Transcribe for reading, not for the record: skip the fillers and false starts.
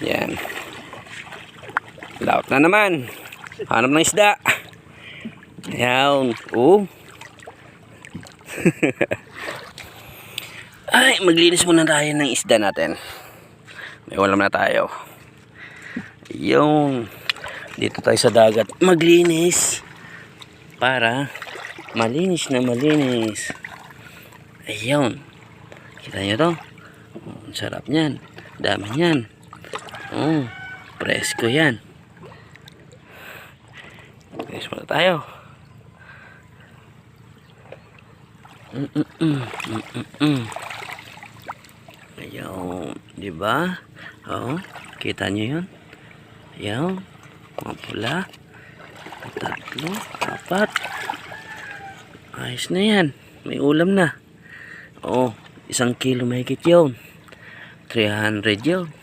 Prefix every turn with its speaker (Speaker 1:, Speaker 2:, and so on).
Speaker 1: Yan. Laot na naman. Hanap ng isda. Ayan. Oh. Ay, maglinis muna tayo ng isda natin. May ulam na tayo. Yung dito tayo sa dagat maglinis para malinis na malinis. Ayun. Kita nyo to? Ang sarap niyan. Dami niyan. Oh, presko yan. Linis muna tayo. Ayun, di ba? Oh, kita nyo yun? Ayun, mga pula. 3, 4. Ayos na yan. May ulam na. Oh, 1 kilo mahigit yun. 300 yun.